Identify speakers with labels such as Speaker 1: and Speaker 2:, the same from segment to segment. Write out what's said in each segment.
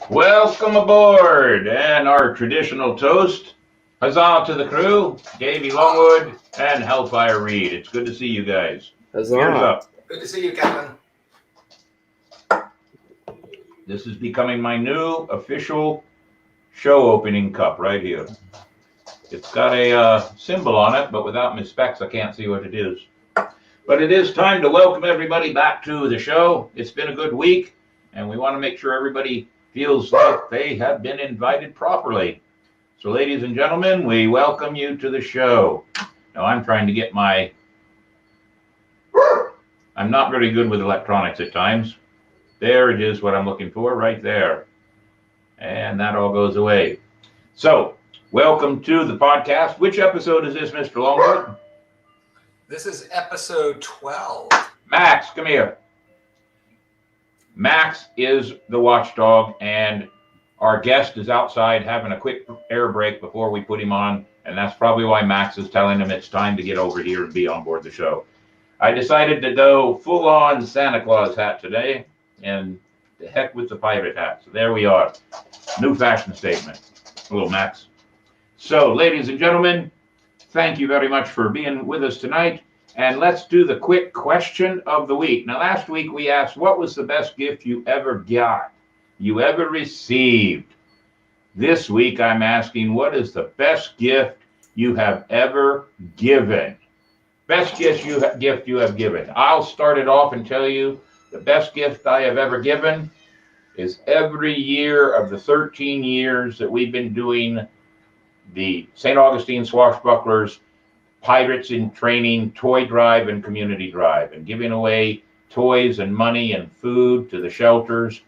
Speaker 1: Welcome aboard, and our traditional toast. Huzzah to the crew, Davey Longwood and Hellfire Reed. It's good to see you guys.
Speaker 2: Huzzah.
Speaker 1: Cheers up.
Speaker 3: Good to see you, Captain.
Speaker 1: This is becoming my new official show opening cup right here. It's got a symbol on it, but without my specs, I can't see what it is. But it is time to welcome everybody back to the show. It's been a good week, and we want to make sure everybody feels like they have been invited properly. So, ladies and gentlemen, we welcome you to the show. Now, I'm trying to get I'm not very good with electronics at times. There it is, what I'm looking for, right there. And that all goes away. So, welcome to the podcast. Which episode is this, Mr. Longwood?
Speaker 3: This is episode 12.
Speaker 1: Max, come here. Max is the watchdog, and our guest is outside having a quick air break before we put him on, and that's probably why Max is telling him it's time to get over here and be on board the show. I decided to go full-on Santa Claus hat today, and the heck with the pirate hat. So there we are. New fashion statement. Hello, Max. So, ladies and gentlemen, thank you very much for being with us tonight. And let's do the quick question of the week. Now, last week we asked, what was the best gift you ever got, you ever received? This week I'm asking, what is the best gift you have ever given? Best gift you have given. I'll start it off and tell you the best gift I have ever given is every year of the 13 years that we've been doing the St. Augustine Swashbucklers Pirates in Training toy drive and community drive, and giving away toys and money and food to the shelters.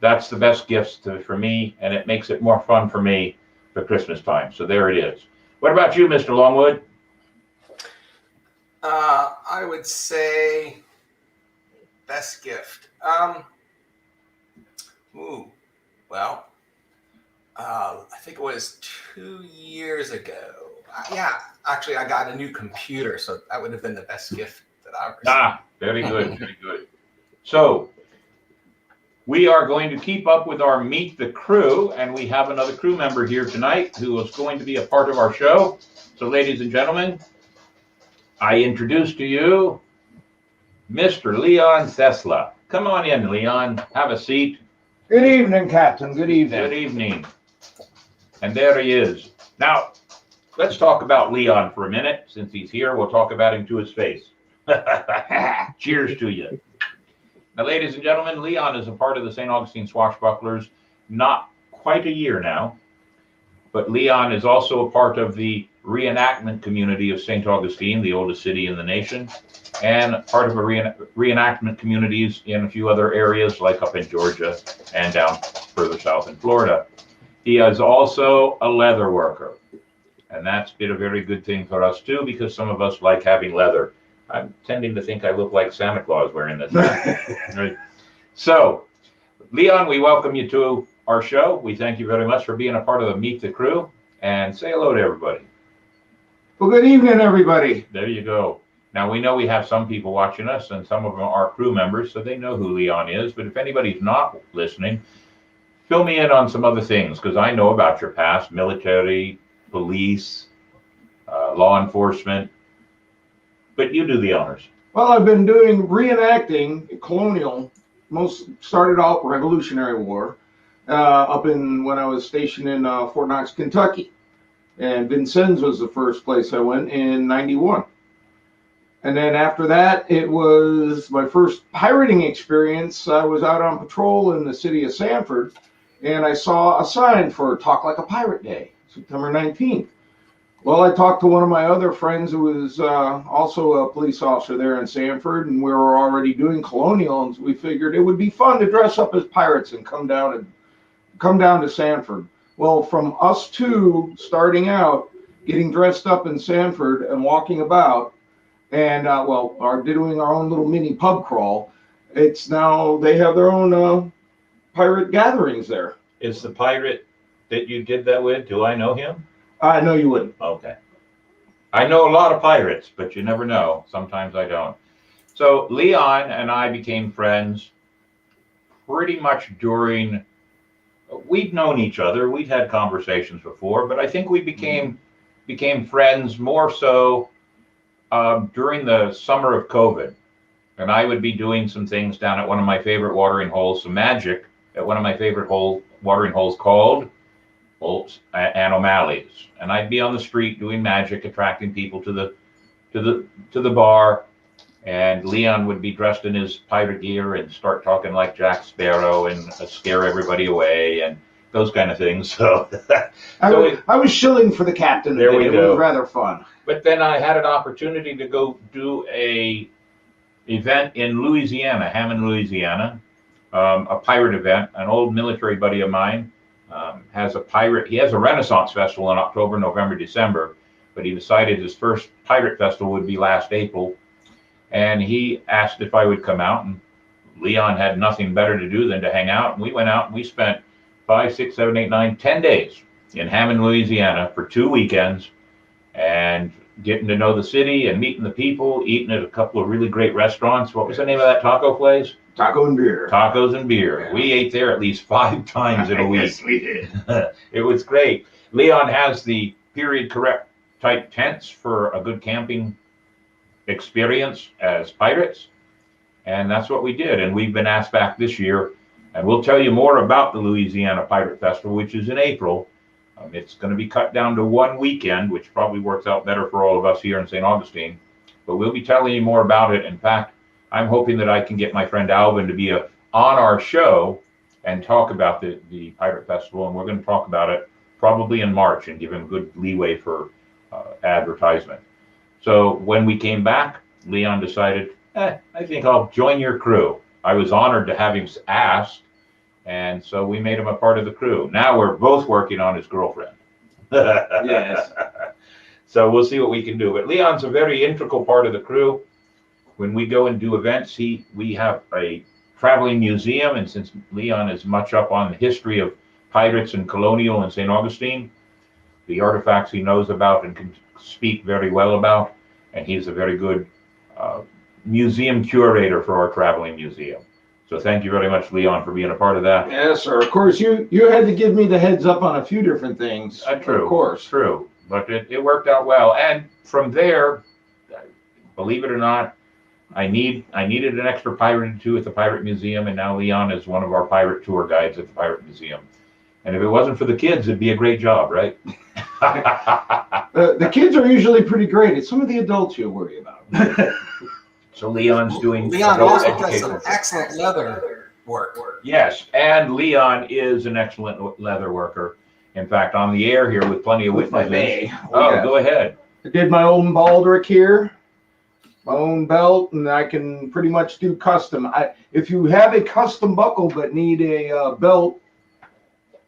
Speaker 1: That's the best gifts for me, and it makes it more fun for me for Christmas time. So there it is. What about you, Mr. Longwood?
Speaker 3: I would say best gift. I think it was 2 years ago. Actually, I got a new computer, so that would have been the best gift that I've received.
Speaker 1: Very good, very good. So, we are going to keep up with our Meet the Crew, and we have another crew member here tonight who is going to be a part of our show. So, ladies and gentlemen, I introduce to you Mr. Leon Sesla. Come on in, Leon. Have a seat.
Speaker 4: Good evening, Captain. Good evening.
Speaker 1: Good evening. And there he is. Now, let's talk about Leon for a minute. Since he's here, we'll talk about him to his face. Cheers to you. Now, ladies and gentlemen, Leon is a part of the St. Augustine Swashbucklers, not quite a year now, but Leon is also a part of the reenactment community of St. Augustine, the oldest city in the nation, and part of a reenactment communities in a few other areas, like up in Georgia and down further south in Florida. He is also a leather worker. And that's been a very good thing for us too, because some of us like having leather. I'm tending to think I look like Santa Claus wearing this. Right. So, Leon, we welcome you to our show. We thank you very much for being a part of the Meet the Crew, and say hello to everybody.
Speaker 4: Well, good evening, everybody.
Speaker 1: There you go. Now, we know we have some people watching us, and some of them are crew members, so they know who Leon is. But if anybody's not listening, fill me in on some other things, because I know about your past: military, police, law enforcement. But you do the honors.
Speaker 4: Well, I've been doing reenacting colonial. Most started off Revolutionary War, when I was stationed in Fort Knox, Kentucky. And Vincennes was the first place I went in '91. And then after that, it was my first pirating experience. I was out on patrol in the city of Sanford, and I saw a sign for Talk Like a Pirate Day, September 19th. Well, I talked to one of my other friends who was also a police officer there in Sanford, and we were already doing colonial, and we figured it would be fun to dress up as pirates and come down to Sanford. Well, from us two starting out, getting dressed up in Sanford and walking about, and doing our own little mini pub crawl, it's now they have their own pirate gatherings there.
Speaker 1: Is the pirate that you did that with, do I know him?
Speaker 4: I know you wouldn't.
Speaker 1: Okay. I know a lot of pirates, but you never know. Sometimes I don't. So Leon and I became friends pretty much during we'd known each other. We'd had conversations before, but I think we became friends more so during the summer of COVID. And I would be doing some things down at one of my favorite watering holes, some magic at one of my favorite watering holes called Bolts and O'Malley's. And I'd be on the street doing magic, attracting people to the bar. And Leon would be dressed in his pirate gear and start talking like Jack Sparrow and scare everybody away and those kind of things. So,
Speaker 4: I was shilling for the captain.
Speaker 1: There we
Speaker 4: It
Speaker 1: go.
Speaker 4: was rather fun.
Speaker 1: But then I had an opportunity to go do a event in Louisiana, Hammond, Louisiana, a pirate event. An old military buddy of mine has a Renaissance festival in October, November, December, but he decided his first pirate festival would be last April. And he asked if I would come out, and Leon had nothing better to do than to hang out. And we went out and we spent 5, 6, 7, 8, 9, 10 days in Hammond, Louisiana for 2 weekends and getting to know the city and meeting the people, eating at a couple of really great restaurants. What was the name of that taco place?
Speaker 4: Taco and beer.
Speaker 1: Tacos and beer.
Speaker 4: Yeah.
Speaker 1: We ate there at least 5 times in a week.
Speaker 4: Yes, we did.
Speaker 1: It was great. Leon has the period correct type tents for a good camping experience as pirates. And that's what we did. And we've been asked back this year. And we'll tell you more about the Louisiana Pirate Festival, which is in April. It's going to be cut down to 1 weekend, which probably works out better for all of us here in St. Augustine. But we'll be telling you more about it. In fact, I'm hoping that I can get my friend Alvin to be on our show and talk about the Pirate Festival. And we're going to talk about it probably in March and give him good leeway for advertisement. So when we came back, Leon decided, I think I'll join your crew. I was honored to have him asked. And so we made him a part of the crew. Now we're both working on his girlfriend.
Speaker 4: Yes.
Speaker 1: So we'll see what we can do. But Leon's a very integral part of the crew. When we go and do events, we have a traveling museum. And since Leon is much up on the history of pirates and colonial in St. Augustine, the artifacts he knows about and can speak very well about. And he's a very good museum curator for our traveling museum. So thank you very much, Leon, for being a part of that.
Speaker 4: Yes, sir. Of course, you had to give me the heads up on a few different things.
Speaker 1: True.
Speaker 4: Of course.
Speaker 1: True. But it worked out well. And from there, believe it or not, I needed an extra pirate or two at the Pirate Museum, and now Leon is one of our pirate tour guides at the Pirate Museum. And if it wasn't for the kids, it'd be a great job, right?
Speaker 4: The kids are usually pretty great. It's some of the adults you worry about.
Speaker 1: So Leon's doing
Speaker 3: Leon
Speaker 1: adult
Speaker 3: also does
Speaker 1: education.
Speaker 3: some excellent leather work.
Speaker 1: Yes, and Leon is an excellent leather worker. In fact, on the air here with plenty of
Speaker 4: If I
Speaker 1: witnesses.
Speaker 4: may.
Speaker 1: Oh,
Speaker 4: Yeah.
Speaker 1: go ahead.
Speaker 4: I did my own baldric here, my own belt, and I can pretty much do custom. If you have a custom buckle but need a belt,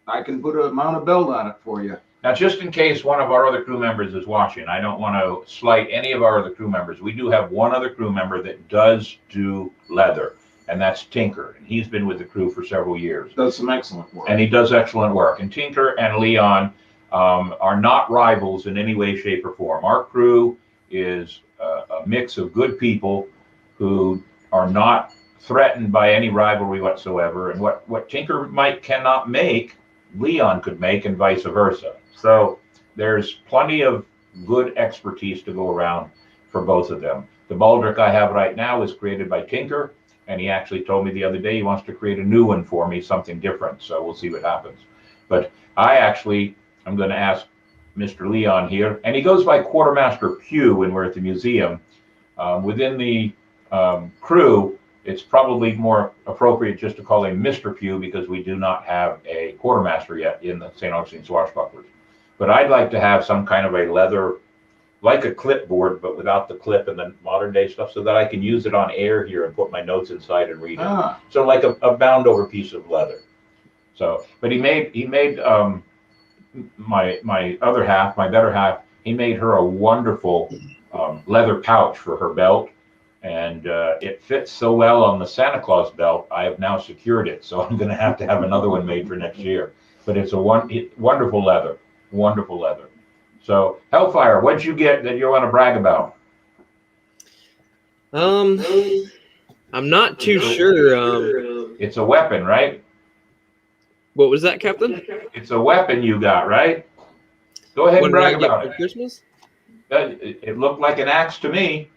Speaker 4: I can mount a belt on it for you.
Speaker 1: Now, just in case one of our other crew members is watching, I don't want to slight any of our other crew members. We do have one other crew member that does do leather, and that's Tinker. And he's been with the crew for several years.
Speaker 4: Does some excellent work.
Speaker 1: And he does excellent work. And Tinker and Leon are not rivals in any way, shape, or form. Our crew is a mix of good people who are not threatened by any rivalry whatsoever. And what Tinker cannot make, Leon could make, and vice versa. So there's plenty of good expertise to go around for both of them. The baldric I have right now is created by Tinker, and he actually told me the other day he wants to create a new one for me, something different. So we'll see what happens. But I'm going to ask Mr. Leon here, and he goes by Quartermaster Pugh when we're at the museum. Within the crew, it's probably more appropriate just to call him Mr. Pugh because we do not have a quartermaster yet in the St. Augustine Swashbucklers. But I'd like to have some kind of a leather, like a clipboard, but without the clip and the modern day stuff, so that I can use it on air here and put my notes inside and read it. So like a bound over piece of leather. So, but he made my other half, my better half, he made her a wonderful leather pouch for her belt. And it fits so well on the Santa Claus belt, I have now secured it. So I'm going to have another one made for next year. But it's a wonderful leather, wonderful leather. So Hellfire, what'd you get that you want to brag about?
Speaker 2: I'm not too sure.
Speaker 1: It's a weapon, right?
Speaker 2: What was that, Captain?
Speaker 1: It's a weapon you got, right? Go ahead
Speaker 2: What
Speaker 1: and
Speaker 2: did I
Speaker 1: brag
Speaker 2: get
Speaker 1: about
Speaker 2: for
Speaker 1: it.
Speaker 2: Christmas?
Speaker 1: It looked like an axe to me.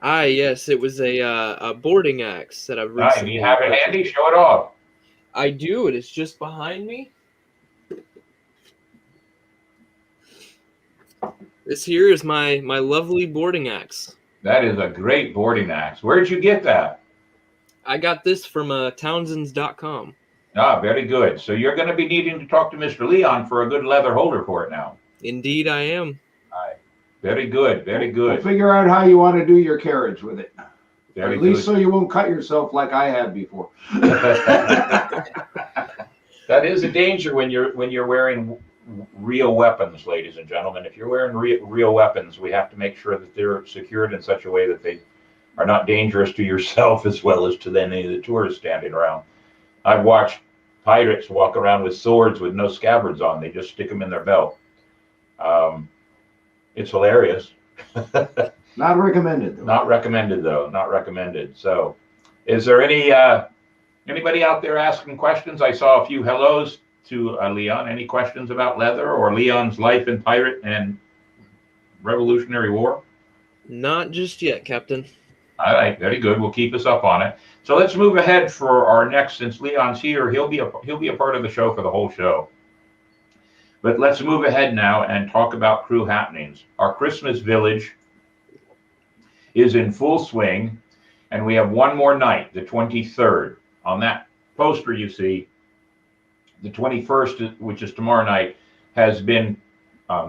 Speaker 2: Ah, yes, it was a boarding axe that I've
Speaker 1: All right,
Speaker 2: recently.
Speaker 1: do you have it handy? Show it off.
Speaker 2: I do. It is just behind me. This here is my lovely boarding axe.
Speaker 1: That is a great boarding axe. Where'd you get that?
Speaker 2: I got this from Townsends.com.
Speaker 1: Ah, very good. So you're going to be needing to talk to Mr. Leon for a good leather holder for it now.
Speaker 2: Indeed, I am.
Speaker 1: All right. Very good. Very
Speaker 4: We'll
Speaker 1: good.
Speaker 4: figure out how you want to do your carriage with it.
Speaker 1: Very
Speaker 4: At least
Speaker 1: good.
Speaker 4: so you won't cut yourself like I have before.
Speaker 1: That is a danger when you're wearing real weapons, ladies and gentlemen. If you're wearing real weapons, we have to make sure that they're secured in such a way that they are not dangerous to yourself as well as to any of the tourists standing around. I've watched pirates walk around with swords with no scabbards on. They just stick them in their belt. It's hilarious.
Speaker 4: Not recommended, though.
Speaker 1: Not recommended, though. Not recommended. So, is there anybody out there asking questions? I saw a few hellos to Leon. Any questions about leather or Leon's life in pirate and Revolutionary War?
Speaker 2: Not just yet, Captain.
Speaker 1: All right, very good. We'll keep us up on it. So let's move ahead for our next. Since Leon's here, he'll be a part of the show for the whole show. But let's move ahead now and talk about crew happenings. Our Christmas Village is in full swing, and we have one more night, the 23rd. On that poster you see, the 21st, which is tomorrow night, has been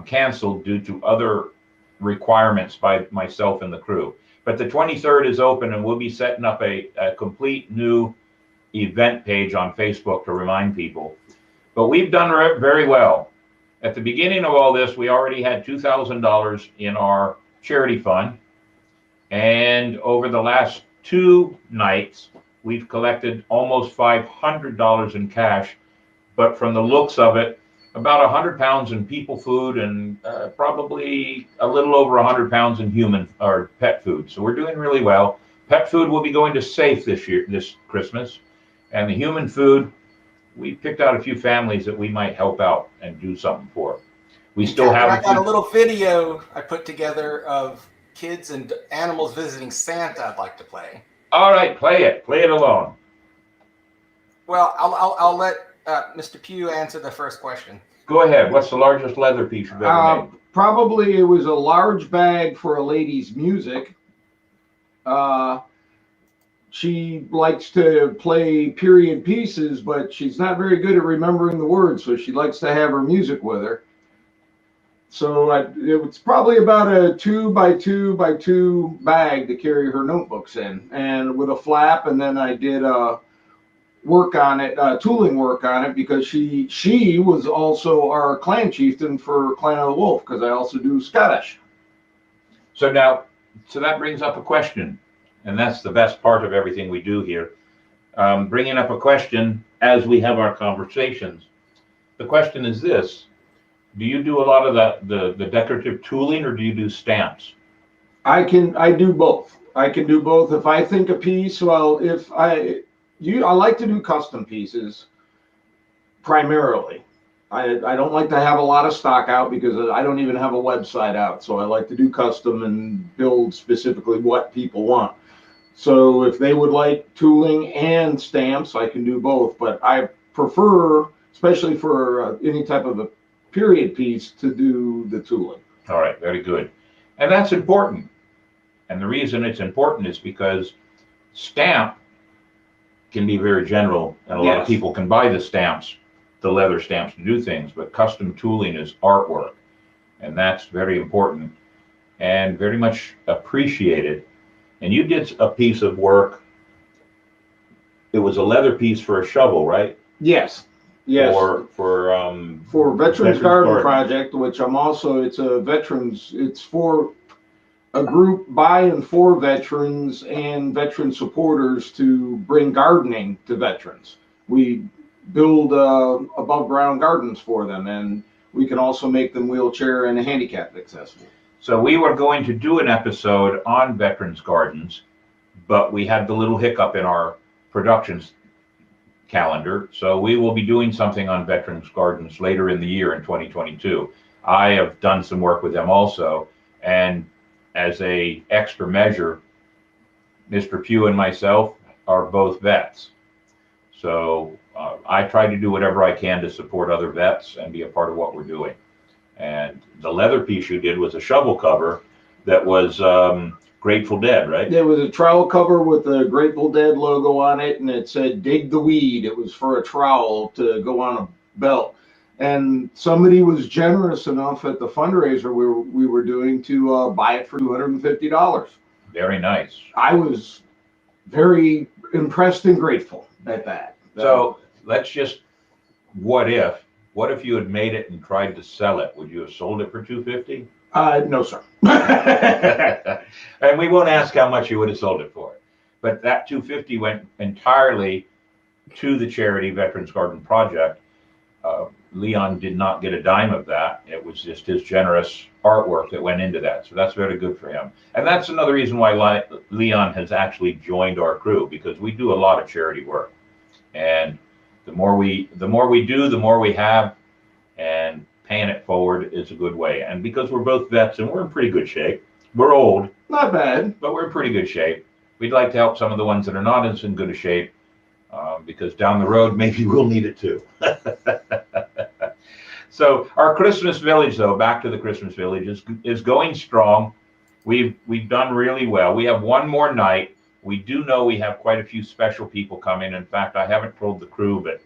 Speaker 1: canceled due to other requirements by myself and the crew. But the 23rd is open, and we'll be setting up a complete new event page on Facebook to remind people. But we've done very well. At the beginning of all this, we already had $2,000 in our charity fund. And over the last 2 nights, we've collected almost $500 in cash. But from the looks of it, about 100 pounds in people food and probably a little over 100 pounds in human or pet food. So we're doing really well. Pet food will be going to SAFE this Christmas. And the human food, we picked out a few families that we might help out and do something for. We still have.
Speaker 3: I got a little video I put together of kids and animals visiting Santa I'd like to play.
Speaker 1: All right, play it. Play it alone.
Speaker 3: Well, I'll let Mr. Pugh answer the first question.
Speaker 1: Go ahead. What's the largest leather piece you've ever made?
Speaker 4: Probably it was a large bag for a lady's music. She likes to play period pieces, but she's not very good at remembering the words, so she likes to have her music with her. So it was probably about a 2x2x2 bag to carry her notebooks in, and with a flap. And then I did work on it, tooling work on it, because she was also our clan chieftain for Clan of the Wolf, because I also do Scottish.
Speaker 1: So that brings up a question, and that's the best part of everything we do here. Bringing up a question as we have our conversations. The question is this: do you do a lot of the decorative tooling, or do you do stamps?
Speaker 4: I do both. I can do both. If I think a piece, well, I like to do custom pieces primarily. I don't like to have a lot of stock out, because I don't even have a website out. So I like to do custom and build specifically what people want. So if they would like tooling and stamps, I can do both. But I prefer, especially for any type of a period piece, to do the tooling.
Speaker 1: All right, very good. And that's important. And the reason it's important is because stamp can be very general, and a lot of people can buy the stamps, the leather stamps, to do things, but custom tooling is artwork, and that's very important and very much appreciated. And you did a piece of work. It was a leather piece for a shovel, right?
Speaker 4: Yes. For Veterans Garden Project, which it's for a group by and for veterans and veteran supporters to bring gardening to veterans. We build above ground gardens for them, and we can also make them wheelchair and handicap accessible.
Speaker 1: So we were going to do an episode on veterans gardens, but we had the little hiccup in our productions. calendar. So we will be doing something on Veterans Gardens later in the year in 2022. I have done some work with them also, and as a extra measure, Mr. Pugh and myself are both vets. So I try to do whatever I can to support other vets and be a part of what we're doing. And the leather piece you did was a shovel cover that was Grateful Dead, right?
Speaker 4: There was a trowel cover with the Grateful Dead logo on it, and it said "Dig the Weed." It was for a trowel to go on a belt. And somebody was generous enough at the fundraiser we were doing to buy it for $250.
Speaker 1: Very nice.
Speaker 4: I was very impressed and grateful at that.
Speaker 1: So let's just, what if you had made it and tried to sell it? Would you have sold it for $250?
Speaker 4: No, sir.
Speaker 1: And we won't ask how much you would have sold it for. But that $250 went entirely to the charity Veterans Garden Project. Leon did not get a dime of that. It was just his generous artwork that went into that. So that's very good for him. And that's another reason why Leon has actually joined our crew, because we do a lot of charity work. And the more we do, the more we have, and paying it forward is a good way. And because we're both vets and we're in pretty good shape, we're old,
Speaker 4: Not bad.
Speaker 1: but we're in pretty good shape. We'd like to help some of the ones that are not as in good a shape, because down the road, maybe we'll need it too. So our Christmas Village, though, back to the Christmas Village, is going strong. We've done really well. We have one more night. We do know we have quite a few special people coming. In fact, I haven't told the crew, but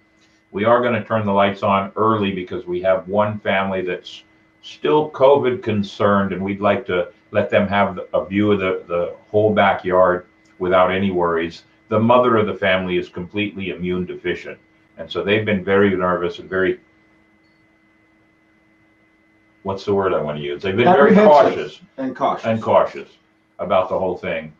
Speaker 1: we are going to turn the lights on early because we have one family that's still COVID concerned, and we'd like to let them have a view of the whole backyard without any worries. The mother of the family is completely immune deficient, and so they've been very nervous and very, what's the word I want to use? They've been very cautious
Speaker 4: And
Speaker 1: cautious about the whole thing.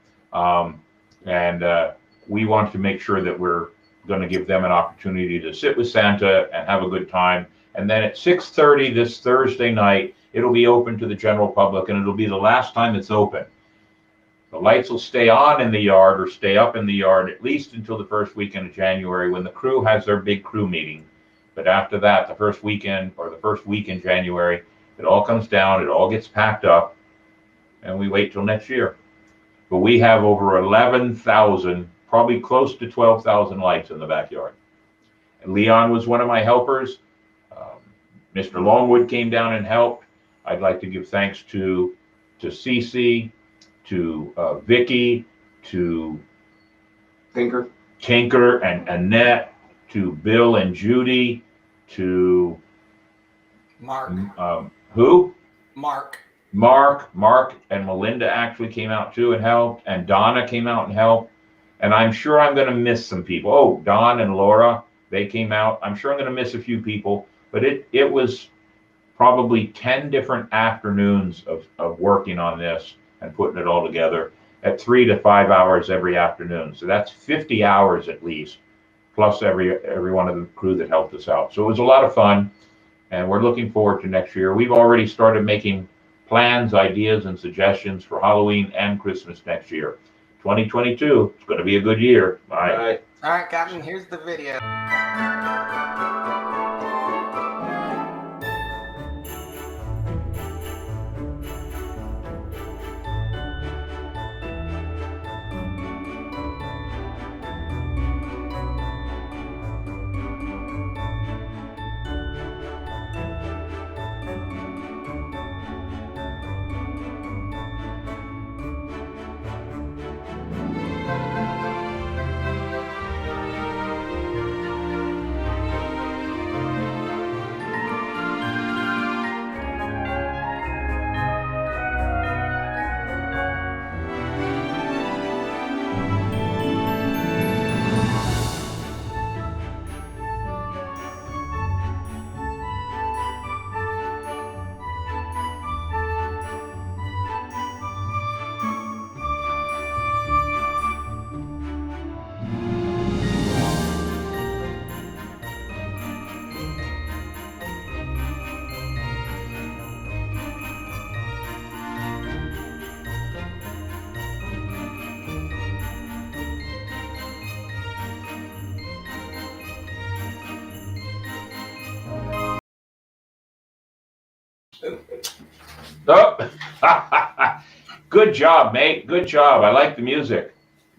Speaker 1: We want to make sure that we're going to give them an opportunity to sit with Santa and have a good time. And then at 6:30 this Thursday night, it'll be open to the general public, and it'll be the last time it's open. The lights will stay on in the yard or stay up in the yard at least until the first weekend of January, when the crew has their big crew meeting. But after that, the first weekend or the first week in January, it all comes down, it all gets packed up, and we wait till next year. But we have over 11,000, probably close to 12,000 lights in the backyard. And Leon was one of my helpers. Mr. Longwood came down and helped. I'd like to give thanks to Cece, to Vicky, to Tinker and Annette, to Bill and Judy, to
Speaker 3: Mark.
Speaker 1: Who?
Speaker 3: Mark
Speaker 1: and Melinda actually came out too and helped, and Donna came out and helped. And I'm sure I'm going to miss some people. Oh, Don and Laura, they came out. I'm sure I'm going to miss a few people, but it was probably 10 different afternoons of working on this and putting it all together at 3 to 5 hours every afternoon. So that's 50 hours at least, plus every one of the crew that helped us out. So it was a lot of fun, and we're looking forward to next year. We've already started making plans, ideas, and suggestions for Halloween and Christmas next year. 2022, it's going to be a good year. Bye.
Speaker 3: All right, Captain, here's the video.
Speaker 1: Oh. Good job, mate. Good job. I like the music.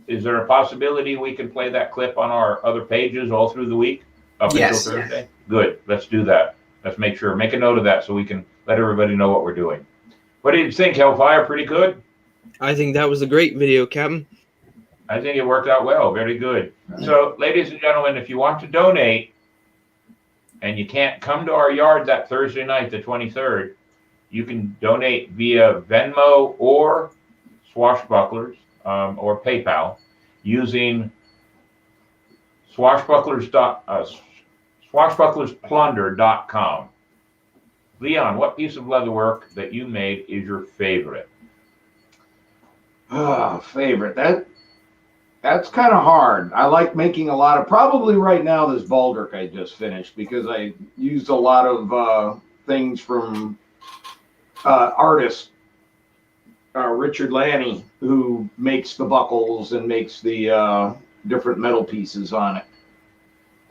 Speaker 1: Is there a possibility we can play that clip on our other pages all through the week up
Speaker 3: Yes.
Speaker 1: until Thursday? Good. Let's do that. Let's make sure. Make a note of that so we can let everybody know what we're doing. What do you think, Hellfire? Pretty good?
Speaker 2: I think that was a great video, Captain.
Speaker 1: I think it worked out well. Very good. So, ladies and gentlemen, if you want to donate and you can't come to our yard that Thursday night, the 23rd, you can donate via Venmo or Swashbucklers or PayPal using swashbucklersplunder.com. Leon, what piece of leatherwork that you made is your favorite?
Speaker 4: Favorite. That's kind of hard. I like making a lot of, probably right now, this baldric I just finished, because I used a lot of things from artist Richard Lanny, who makes the buckles and makes the different metal pieces on it.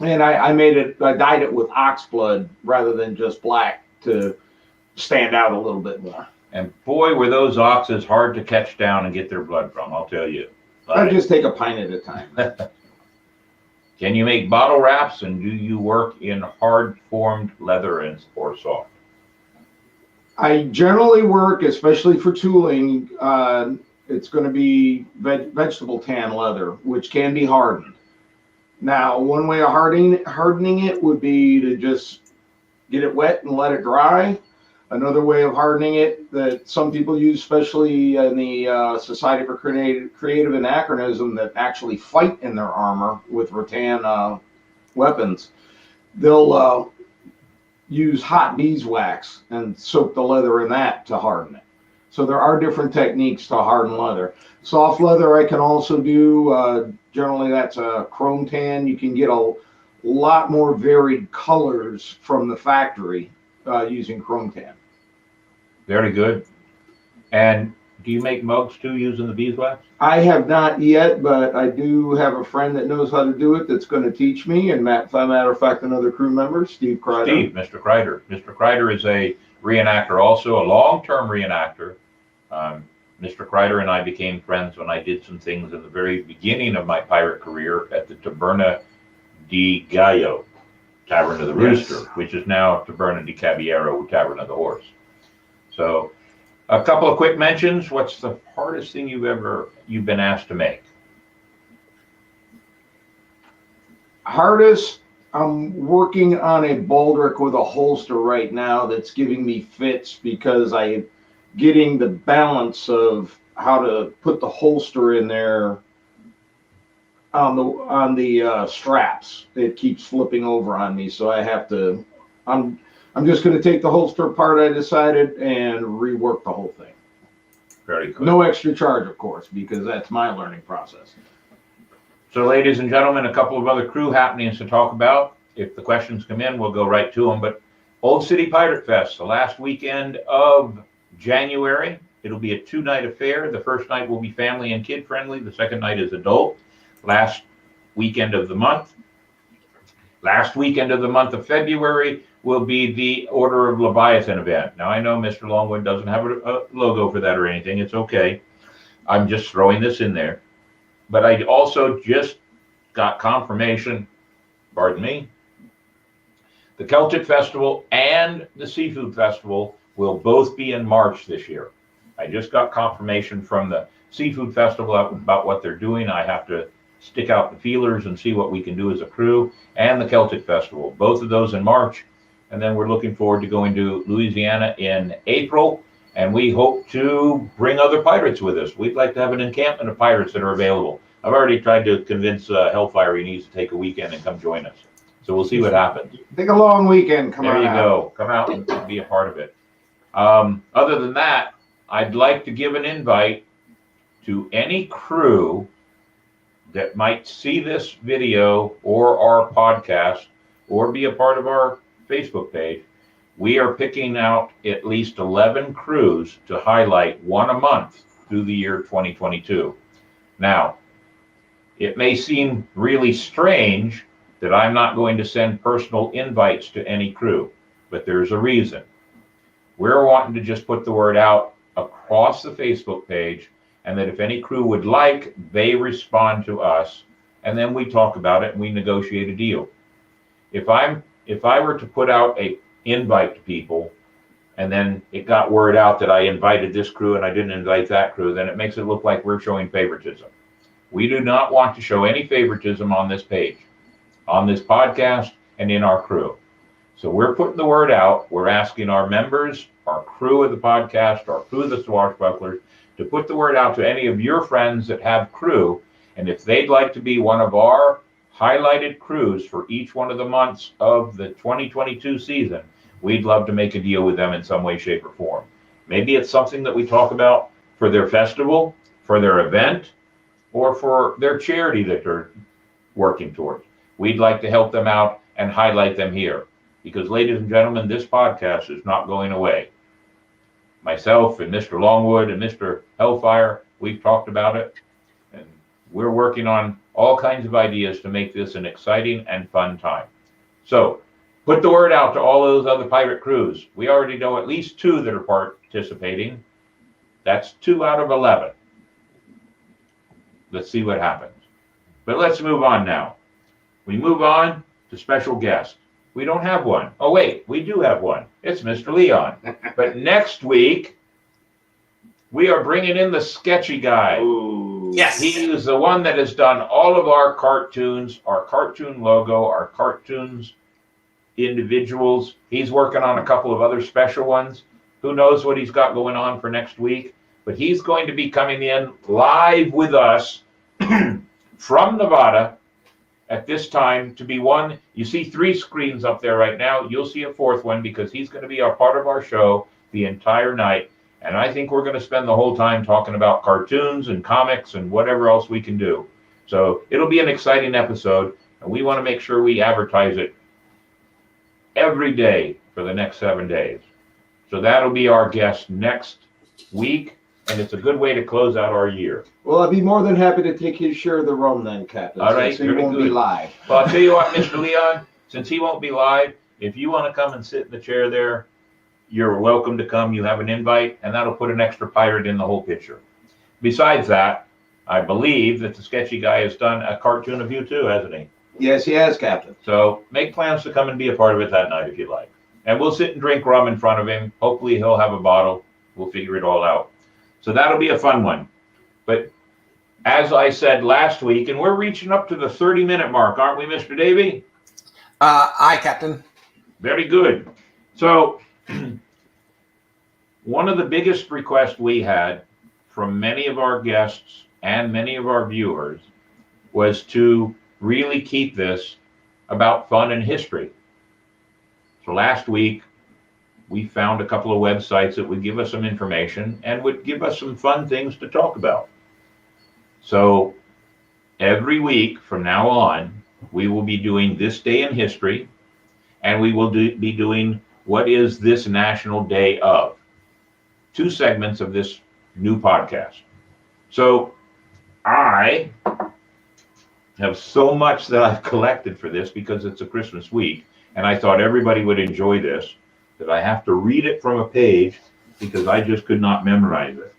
Speaker 4: And I dyed it with ox blood rather than just black to stand out a little bit more.
Speaker 1: And boy, were those oxes hard to catch down and get their blood from, I'll tell you.
Speaker 4: I just take a pint at a time.
Speaker 1: Can you make bottle wraps, and do you work in hard-formed leather or soft?
Speaker 4: I generally work, especially for tooling, it's going to be vegetable tan leather, which can be hardened. Now, one way of hardening it would be to just get it wet and let it dry. Another way of hardening it that some people use, especially in the Society for Creative Anachronism, that actually fight in their armor with rattan weapons, they'll use hot beeswax and soak the leather in that to harden it. So there are different techniques to harden leather. Soft leather I can also do. Generally, that's a chrome tan. You can get a lot more varied colors from the factory using chrome tan.
Speaker 1: Very good. And do you make mugs too using the beeswax?
Speaker 4: I have not yet, but I do have a friend that knows how to do it that's going to teach me. And as a matter of fact, another crew member, Steve Kreider.
Speaker 1: Steve, Mr. Kreider. Mr. Kreider is a reenactor, also a long-term reenactor. Mr. Kreider and I became friends when I did some things in the very beginning of my pirate career at the Taberna di Gallo, Tavern of the Rooster, which is now Taberna di Caballero, Tavern of the Horse. So a couple of quick mentions. What's the hardest thing you've been asked to make?
Speaker 4: Hardest, I'm working on a baldric with a holster right now that's giving me fits because I'm getting the balance of how to put the holster in there on the straps. It keeps flipping over on me, so I have to. I'm just going to take the holster apart, I decided, and rework the whole thing.
Speaker 1: Very good.
Speaker 4: No extra charge, of course, because that's my learning process.
Speaker 1: So, ladies and gentlemen, a couple of other crew happenings to talk about. If the questions come in, we'll go right to them. But Old City Pirate Fest, the last weekend of January. It'll be a 2-night affair. The first night will be family and kid friendly. The second night is adult. Last weekend of the month. Last weekend of the month of February will be the Order of Leviathan event. Now, I know Mr. Longwood doesn't have a logo for that or anything. It's okay. I'm just throwing this in there. But I also just got confirmation, pardon me, the Celtic Festival and the Seafood Festival will both be in March this year. I just got confirmation from the Seafood Festival about what they're doing. I have to stick out the feelers and see what we can do as a crew, and the Celtic Festival, both of those in March. And then we're looking forward to going to Louisiana in April, and we hope to bring other pirates with us. We'd like to have an encampment of pirates that are available. I've already tried to convince Hellfire he needs to take a weekend and come join us. So we'll see what happens.
Speaker 4: Take a long weekend. Come on out.
Speaker 1: There you go. Come out and be a part of it. Other than that, I'd like to give an invite to any crew that might see this video or our podcast or be a part of our Facebook page. We are picking out at least 11 crews to highlight, one a month through the year 2022. Now, it may seem really strange that I'm not going to send personal invites to any crew, but there's a reason. We're wanting to just put the word out across the Facebook page, and that if any crew would like, they respond to us, and then we talk about it and we negotiate a deal. If I were to put out a invite to people, and then it got word out that I invited this crew and I didn't invite that crew, then it makes it look like we're showing favoritism. We do not want to show any favoritism on this page, on this podcast, and in our crew. So we're putting the word out. We're asking our members, our crew of the podcast, our crew of the Swashbucklers, to put the word out to any of your friends that have crew. And if they'd like to be one of our highlighted crews for each one of the months of the 2022 season, we'd love to make a deal with them in some way, shape, or form. Maybe it's something that we talk about for their festival, for their event, or for their charity that they're working towards. We'd like to help them out and highlight them here. Because, ladies and gentlemen, this podcast is not going away. Myself and Mr. Longwood and Mr. Hellfire, we've talked about it. And we're working on all kinds of ideas to make this an exciting and fun time. So, put the word out to all those other pirate crews. We already know at least 2 that are participating. That's 2 out of 11. Let's see what happens. But let's move on now. We move on to special guest. We don't have one. Oh, wait, we do have one. It's Mr. Leon. But next week, we are bringing in the sketchy guy.
Speaker 2: Ooh.
Speaker 3: Yes.
Speaker 1: He is the one that has done all of our cartoons, our cartoon logo, our cartoons individuals. He's working on a couple of other special ones. Who knows what he's got going on for next week? But he's going to be coming in live with us from Nevada at this time to be one. You see 3 screens up there right now. You'll see a 4th one because he's going to be a part of our show the entire night. And I think we're going to spend the whole time talking about cartoons and comics and whatever else we can do. So it'll be an exciting episode, and we want to make sure we advertise it every day for the next 7 days. So that'll be our guest next week, and it's a good way to close out our year.
Speaker 4: Well, I'd be more than happy to take his share of the rum then, Captain.
Speaker 1: All right,
Speaker 4: since he won't be
Speaker 1: good.
Speaker 4: live.
Speaker 1: Well, I'll tell you what, Mr. Leon, since he won't be live, if you want to come and sit in the chair there, you're welcome to come. You have an invite, and that'll put an extra pirate in the whole picture. Besides that, I believe that the sketchy guy has done a cartoon of you too, hasn't he?
Speaker 4: Yes, he has, Captain.
Speaker 1: So make plans to come and be a part of it that night if you'd like. And we'll sit and drink rum in front of him. Hopefully he'll have a bottle. We'll figure it all out. So that'll be a fun one. But as I said last week, and we're reaching up to the 30-minute mark, aren't we, Mr. Davey?
Speaker 3: Aye, Captain.
Speaker 1: Very good. So one of the biggest requests we had from many of our guests and many of our viewers was to really keep this about fun and history. So last week, we found a couple of websites that would give us some information and would give us some fun things to talk about. So every week from now on, we will be doing This Day in History, and we will be doing What is This National Day Of? 2 segments of this new podcast. So I have so much that I've collected for this because it's a Christmas week, and I thought everybody would enjoy this, that I have to read it from a page because I just could not memorize it.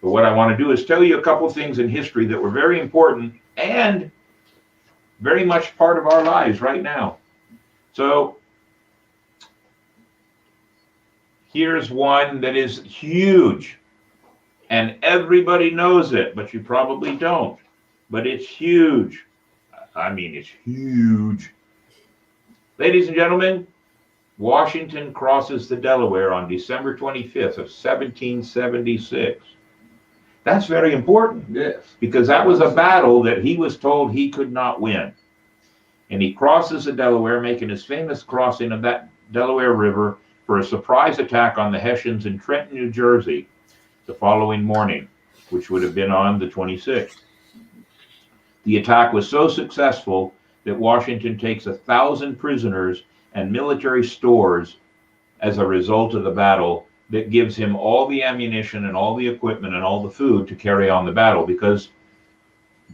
Speaker 1: But what I want to do is tell you a couple things in history that were very important and very much part of our lives right now. So here's one that is huge, and everybody knows it, but you probably don't. But it's huge. I mean, it's huge. Ladies and gentlemen, Washington crosses the Delaware on December 25th of 1776. That's very important.
Speaker 4: Yes.
Speaker 1: Because that was a battle that he was told he could not win. And he crosses the Delaware, making his famous crossing of that Delaware River for a surprise attack on the Hessians in Trenton, New Jersey, the following morning, which would have been on the 26th. The attack was so successful that Washington takes 1,000 prisoners and military stores as a result of the battle that gives him all the ammunition and all the equipment and all the food to carry on the battle because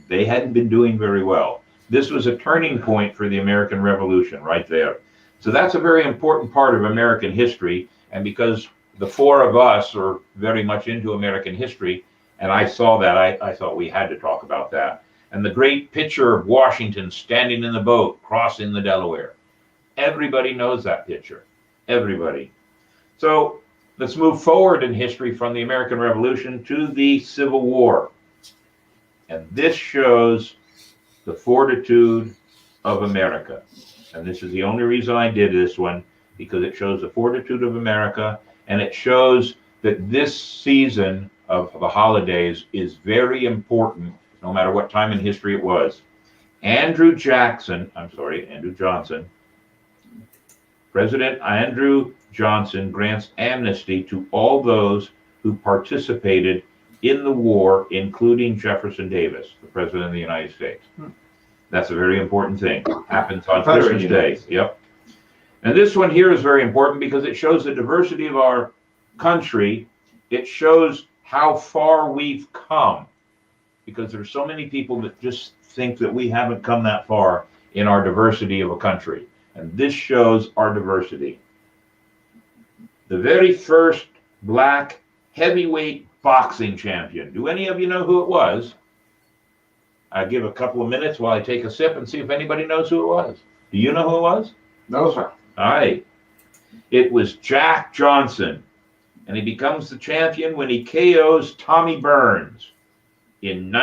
Speaker 1: they hadn't been doing very well. This was a turning point for the American Revolution right there. So that's a very important part of American history. And because the four of us are very much into American history, and I saw that. I thought we had to talk about that. And the great picture of Washington standing in the boat crossing the Delaware. Everybody knows that picture. Everybody. So let's move forward in history from the American Revolution to the Civil War. And this shows the fortitude of America. And this is the only reason I did this one, because it shows the fortitude of America, and it shows that this season of the holidays is very important, no matter what time in history it was. Andrew Johnson, President Andrew Johnson grants amnesty to all those who participated in the war, including Jefferson Davis, the President of the United States. That's a very important thing. Happens on Christmas Day. Yep. And this one here is very important because it shows the diversity of our country. It shows how far we've come, because there's so many people that just think that we haven't come that far in our diversity of a country. And this shows our diversity. The very first black heavyweight boxing champion. Do any of you know who it was? I'll give a couple of minutes while I take a sip and see if anybody knows who it was. Do you know who it was?
Speaker 4: No, sir.
Speaker 1: All right. It was Jack Johnson. And he becomes the champion when he KOs Tommy Burns in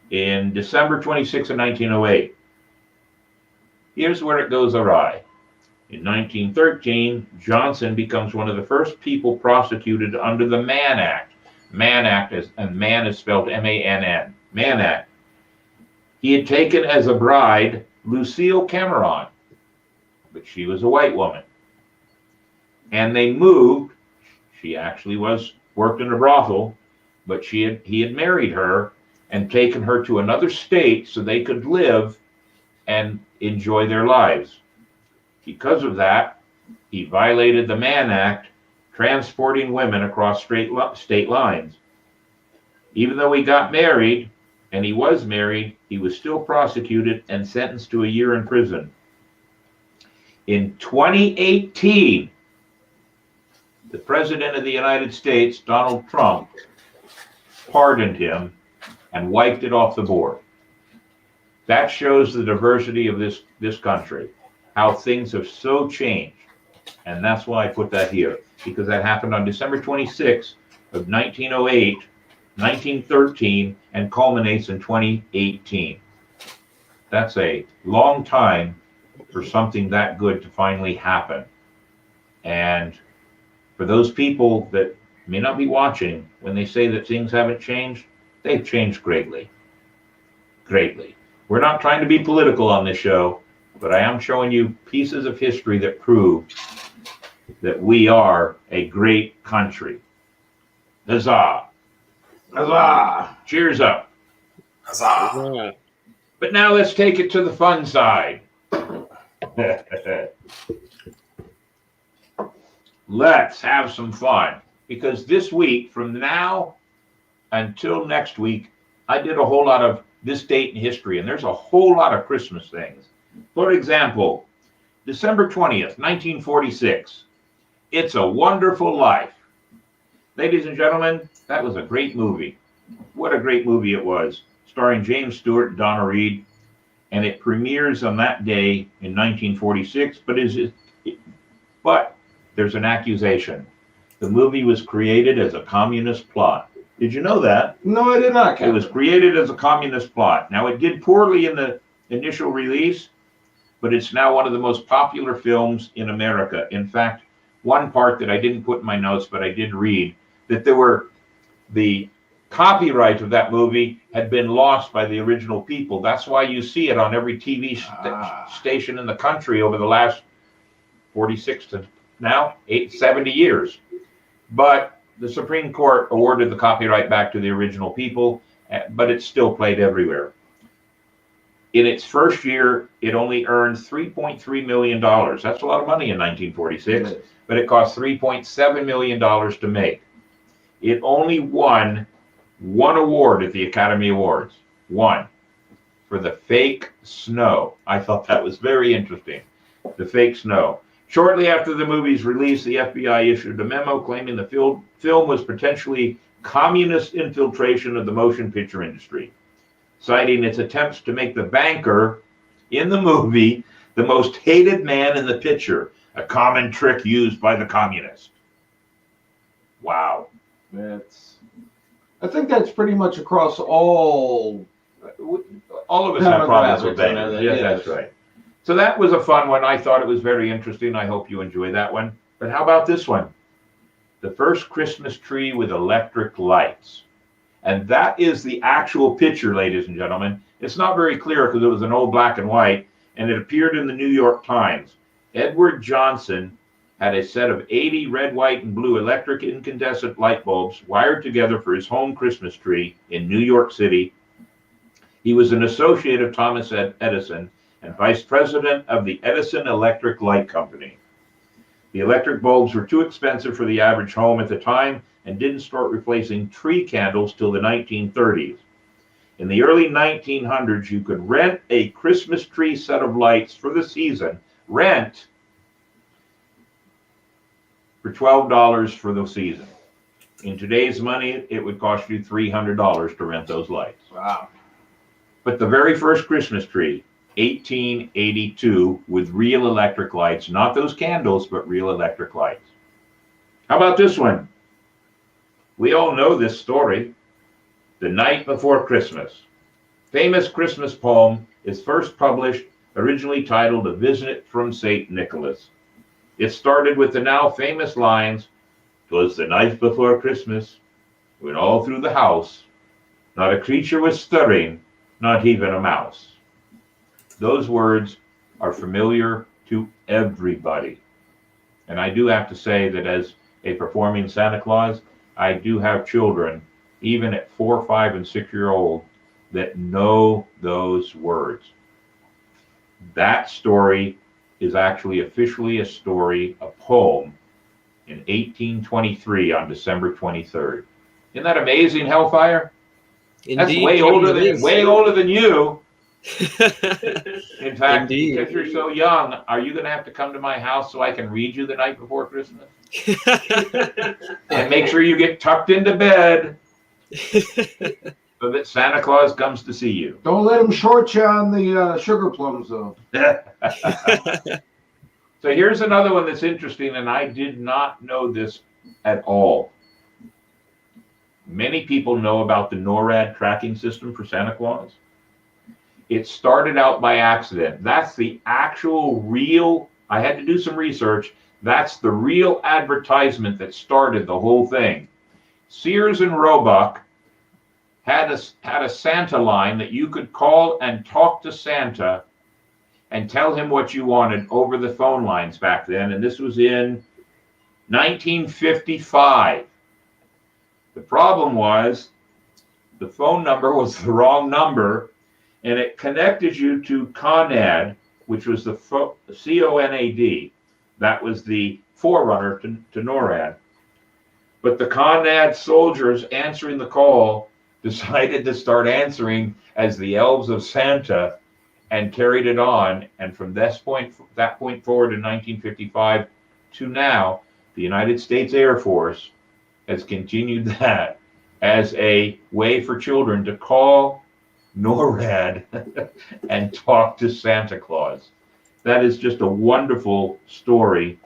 Speaker 1: in December 26 of 1908. Here's where it goes awry. In 1913, Johnson becomes one of the first people prosecuted under the Mann Act. Mann Act and Mann is spelled M-A-N-N. Mann Act. He had taken as a bride Lucille Cameron, but she was a white woman. And they moved. She actually worked in a brothel, but he had married her and taken her to another state so they could live and enjoy their lives. Because of that, he violated the Mann Act, transporting women across state lines. Even though he got married, and he was married, he was still prosecuted and sentenced to a year in prison. In 2018, the President of the United States, Donald Trump, pardoned him and wiped it off the board. That shows the diversity of this country, how things have so changed. And that's why I put that here, because that happened on December 26th of 1908, 1913, and culminates in 2018. That's a long time for something that good to finally happen. And for those people that may not be watching, when they say that things haven't changed, they've changed greatly. Greatly. We're not trying to be political on this show, but I am showing you pieces of history that prove that we are a great country. Huzzah!
Speaker 4: Huzzah!
Speaker 1: Cheers up.
Speaker 3: Huzzah!
Speaker 2: Yeah.
Speaker 1: But now let's take it to the fun side. Let's have some fun, because this week, from now until next week, I did a whole lot of this date in history, and there's a whole lot of Christmas things. For example, December 20th, 1946, It's a Wonderful Life. Ladies and gentlemen, that was a great movie. What a great movie it was, starring James Stewart and Donna Reed, and it premieres on that day in 1946, but there's an accusation. The movie was created as a communist plot. Did you know that?
Speaker 4: No, I did not, Captain.
Speaker 1: It was created as a communist plot. Now, it did poorly in the initial release, but it's now one of the most popular films in America. In fact, one part that I didn't put in my notes, but I did read, that the copyright of that movie had been lost by the original people. That's why you see it on every TV station in the country over the last 46 to now 70 years. But the Supreme Court awarded the copyright back to the original people, but it's still played everywhere. In its first year, it only earned $3.3 million. That's a lot of money in 1946, but it cost $3.7 million to make. It only won one award at the Academy Awards. One. For the fake snow. I thought that was very interesting. The fake snow. Shortly after the movie's release, the FBI issued a memo claiming the film was potentially communist infiltration of the motion picture industry, citing its attempts to make the banker in the movie the most hated man in the picture, a common trick used by the communists. Wow.
Speaker 4: I think that's pretty much across all
Speaker 1: of us have problems with
Speaker 4: demographics and
Speaker 1: bankers.
Speaker 4: everything,
Speaker 1: Yeah,
Speaker 4: yes.
Speaker 1: that's right. So that was a fun one. I thought it was very interesting. I hope you enjoy that one. But how about this one? The first Christmas tree with electric lights. And that is the actual picture, ladies and gentlemen. It's not very clear because it was an old black and white, and it appeared in the New York Times. Edward Johnson had a set of 80 red, white, and blue electric incandescent light bulbs wired together for his home Christmas tree in New York City. He was an associate of Thomas Edison and vice president of the Edison Electric Light Company. The electric bulbs were too expensive for the average home at the time and didn't start replacing tree candles till the 1930s. In the early 1900s, you could rent a Christmas tree set of lights for the season, rent for $12 for the season. In today's money, it would cost you $300 to rent those lights.
Speaker 4: Wow.
Speaker 1: But the very first Christmas tree, 1882, with real electric lights, not those candles, but real electric lights. How about this one? We all know this story. The Night Before Christmas. Famous Christmas poem is first published, originally titled A Visit from St. Nicholas. It started with the now famous lines, "'Twas the night before Christmas, when all through the house, not a creature was stirring, not even a mouse." Those words are familiar to everybody. And I do have to say that as a performing Santa Claus, I do have children, even at 4, 5, and 6-year-old, that know those words. That story is actually officially a story, a poem, in 1823 on December 23rd. Isn't that amazing, Hellfire? That's
Speaker 2: Indeed,
Speaker 1: way older than you.
Speaker 2: Indeed.
Speaker 1: In fact, because you're so young, are you going to have to come to my house so I can read you The Night Before Christmas? And make sure you get tucked into bed so that Santa Claus comes to see you.
Speaker 4: Don't let him short you on the sugar plums, though.
Speaker 1: So here's another one that's interesting, and I did not know this at all. Many people know about the NORAD tracking system for Santa Claus. It started out by accident. That's the actual real, I had to do some research. That's the real advertisement that started the whole thing. Sears and Roebuck had a Santa line that you could call and talk to Santa and tell him what you wanted over the phone lines back then. And this was in 1955. The problem was the phone number was the wrong number, and it connected you to CONAD, which was the CONAD. That was the forerunner to NORAD. But the CONAD soldiers answering the call decided to start answering as the elves of Santa and carried it on. And from that point forward in 1955 to now, the United States Air Force has continued that as a way for children to call NORAD and talk to Santa Claus. That is just a wonderful story,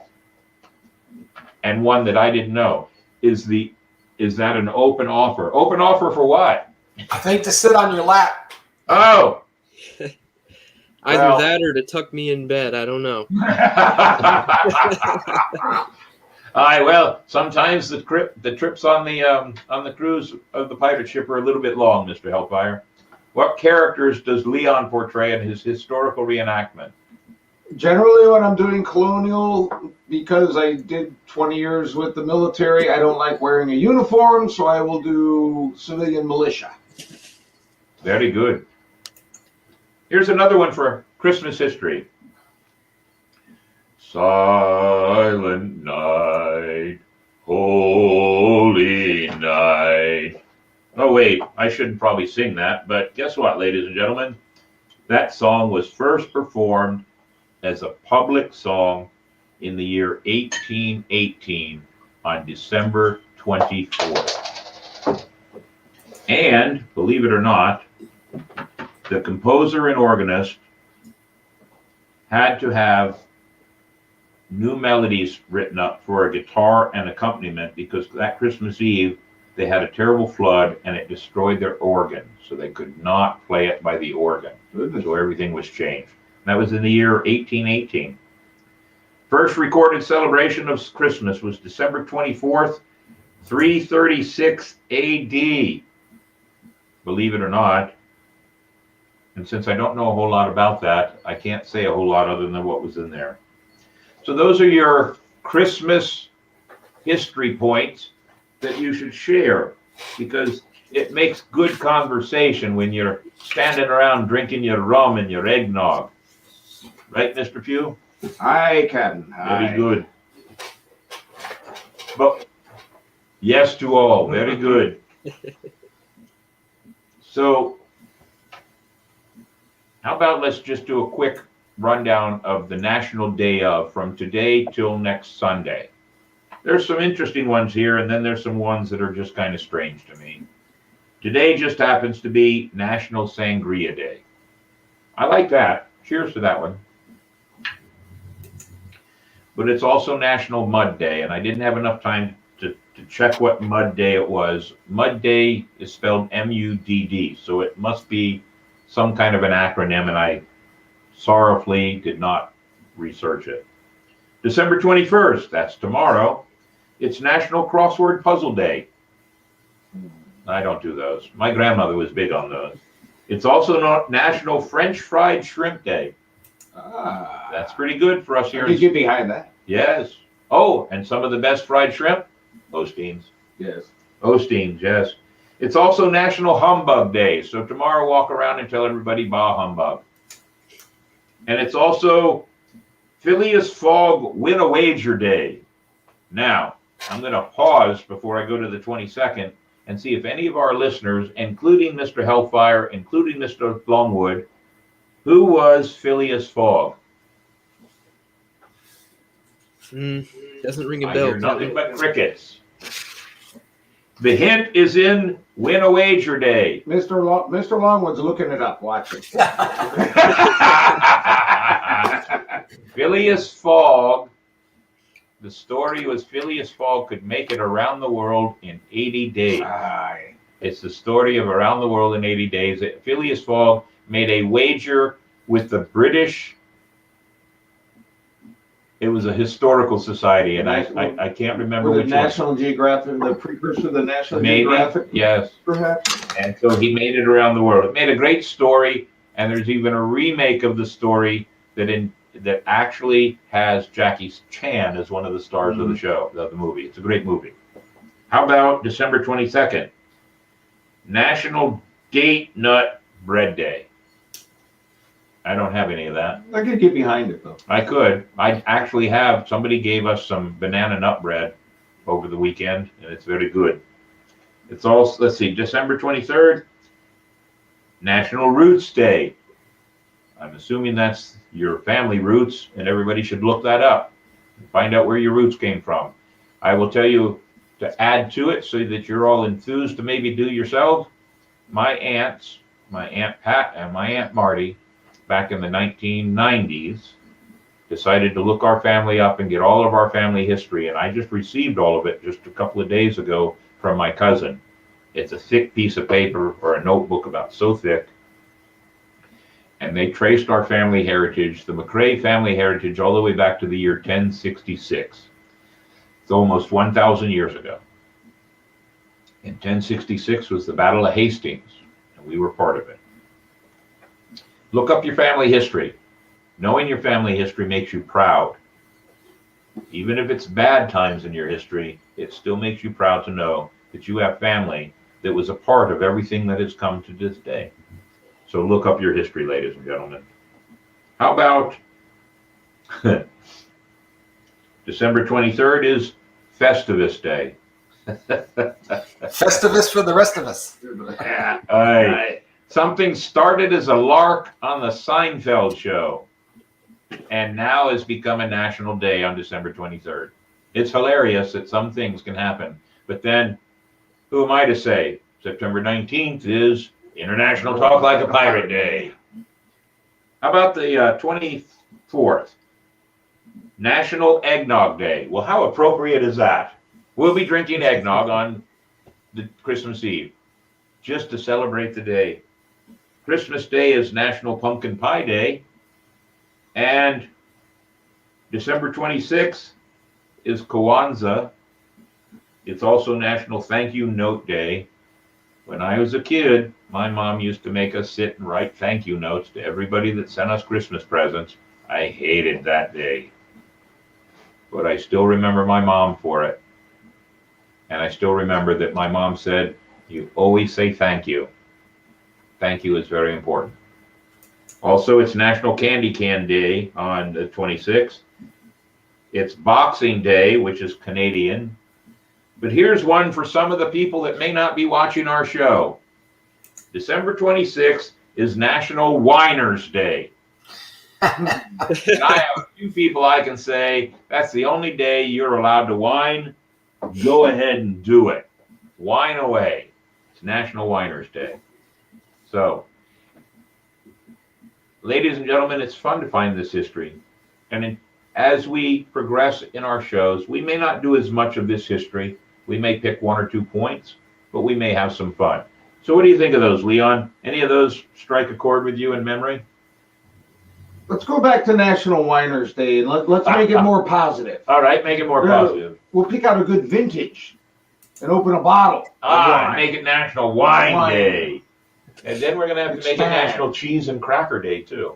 Speaker 1: and one that I didn't know. Is that an open offer? Open offer for what?
Speaker 3: I think to sit on your lap.
Speaker 1: Oh,
Speaker 2: Either that or to tuck me in bed. I don't know.
Speaker 1: Well, sometimes the trips on the cruise of the pirate ship are a little bit long, Mr. Hellfire. What characters does Leon portray in his historical reenactment?
Speaker 4: Generally, when I'm doing colonial, because I did 20 years with the military, I don't like wearing a uniform, so I will do civilian militia.
Speaker 1: Very good. Here's another one for Christmas history. Silent night, holy night. Oh, wait, I shouldn't probably sing that, but guess what, ladies and gentlemen? That song was first performed as a public song in the year 1818 on December 24th. And, believe it or not, the composer and organist had to have new melodies written up for a guitar and accompaniment because that Christmas Eve they had a terrible flood and it destroyed their organ, so they could not play it by the organ. So everything was changed. That was in the year 1818. First recorded celebration of Christmas was December 24th, 336 AD. Believe it or not. And since I don't know a whole lot about that, I can't say a whole lot other than what was in there. So those are your Christmas history points that you should share, because it makes good conversation when you're standing around drinking your rum and your eggnog. Right, Mr. Pugh?
Speaker 4: Aye, Captain.
Speaker 1: Very good. But yes to all. Very good. So how about let's just do a quick rundown of the National Day of from today till next Sunday. There's some interesting ones here, and then there's some ones that are just kind of strange to me. Today just happens to be National Sangria Day. I like that. Cheers to that one. But it's also National Mud Day, and I didn't have enough time to check what Mud Day it was. Mud Day is spelled M-U-D-D, so it must be some kind of an acronym, and I sorrowfully did not research it. December 21st, that's tomorrow. It's National Crossword Puzzle Day. I don't do those. My grandmother was big on those. It's also National French Fried Shrimp Day. That's pretty good for us here.
Speaker 4: Did you get behind that?
Speaker 1: Yes. Oh, and some of the best fried shrimp? Osteen's.
Speaker 4: Yes.
Speaker 1: Osteen's, yes. It's also National Humbug Day. So tomorrow walk around and tell everybody bah humbug. And it's also Phileas Fogg Win a Wager Day. Now, I'm going to pause before I go to the 22nd and see if any of our listeners, including Mr. Hellfire, including Mr. Longwood, who was Phileas Fogg?
Speaker 2: Doesn't ring a
Speaker 1: I
Speaker 2: bell.
Speaker 1: hear nothing but crickets. The hint is in Win a Wager Day.
Speaker 4: Mr. Longwood's looking it up. Watch it.
Speaker 1: Phileas Fogg. The story was Phileas Fogg could make it around the world in 80 days.
Speaker 4: Aye.
Speaker 1: It's the story of around the world in 80 days. Phileas Fogg made a wager with the British. It was a historical society, and I can't remember
Speaker 4: With
Speaker 1: which
Speaker 4: the
Speaker 1: one.
Speaker 4: National Geographic, the precursor of the National
Speaker 1: Maybe,
Speaker 4: Geographic,
Speaker 1: yes.
Speaker 4: perhaps.
Speaker 1: And so he made it around the world. It made a great story, and there's even a remake of the story that actually has Jackie Chan as one of the stars of the show, of the movie. It's a great movie. How about December 22nd? National Date Nut Bread Day. I don't have any of that.
Speaker 4: I could get behind it, though.
Speaker 1: I could. I actually have. Somebody gave us some banana nut bread over the weekend, and it's very good. It's all, let's see, December 23rd, National Roots Day. I'm assuming that's your family roots, and everybody should look that up and find out where your roots came from. I will tell you to add to it so that you're all enthused to maybe do yourself. My aunts, my Aunt Pat and my Aunt Marty, back in the 1990s, decided to look our family up and get all of our family history, and I just received all of it just a couple of days ago from my cousin. It's a thick piece of paper, or a notebook about so thick. And they traced our family heritage, the McRae family heritage, all the way back to the year 1066. It's almost 1,000 years ago. In 1066 was the Battle of Hastings, and we were part of it. Look up your family history. Knowing your family history makes you proud. Even if it's bad times in your history, it still makes you proud to know that you have family that was a part of everything that has come to this day. So look up your history, ladies and gentlemen. How about December 23rd is Festivus Day.
Speaker 3: Festivus for the rest of us.
Speaker 1: Something started as a lark on the Seinfeld show and now has become a national day on December 23rd. It's hilarious that some things can happen, but then who am I to say? September 19th is International Talk Like a Pirate Day. How about the 24th? National Eggnog Day. Well, how appropriate is that? We'll be drinking eggnog on the Christmas Eve just to celebrate the day. Christmas Day is National Pumpkin Pie Day. And December 26th is Kwanzaa. It's also National Thank You Note Day. When I was a kid, my mom used to make us sit and write thank you notes to everybody that sent us Christmas presents. I hated that day. But I still remember my mom for it. And I still remember that my mom said, you always say thank you. Thank you is very important. Also, it's National Candy Can Day on the 26th. It's Boxing Day, which is Canadian. But here's one for some of the people that may not be watching our show. December 26th is National Whiners Day. And I have a few people I can say, that's the only day you're allowed to whine. Go ahead and do it. Whine away. It's National Whiners Day. So, ladies and gentlemen, it's fun to find this history. And as we progress in our shows, we may not do as much of this history. We may pick 1 or 2 points, but we may have some fun. So what do you think of those, Leon? Any of those strike a chord with you in memory?
Speaker 4: Let's go back to National Whiners Day and let's make it more positive.
Speaker 1: All right, make it more positive.
Speaker 4: We'll pick out a good vintage and open a bottle.
Speaker 1: And make it National Wine Day. And then we're going to have to make it National Cheese and Cracker Day, too.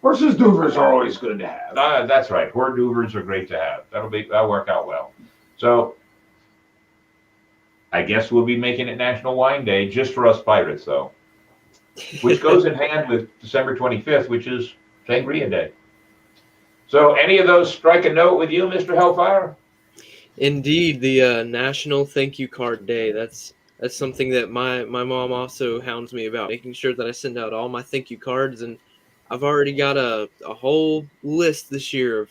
Speaker 4: Horses Douvres are always good to have.
Speaker 1: That's right. Hors d'oeuvres are great to have. That'll work out well. So I guess we'll be making it National Wine Day just for us pirates, though, which goes in hand with December 25th, which is Sangria Day. So any of those strike a note with you, Mr. Hellfire?
Speaker 2: Indeed, the National Thank You Card Day. That's something that my mom also hounds me about, making sure that I send out all my thank you cards. And I've already got a whole list this year of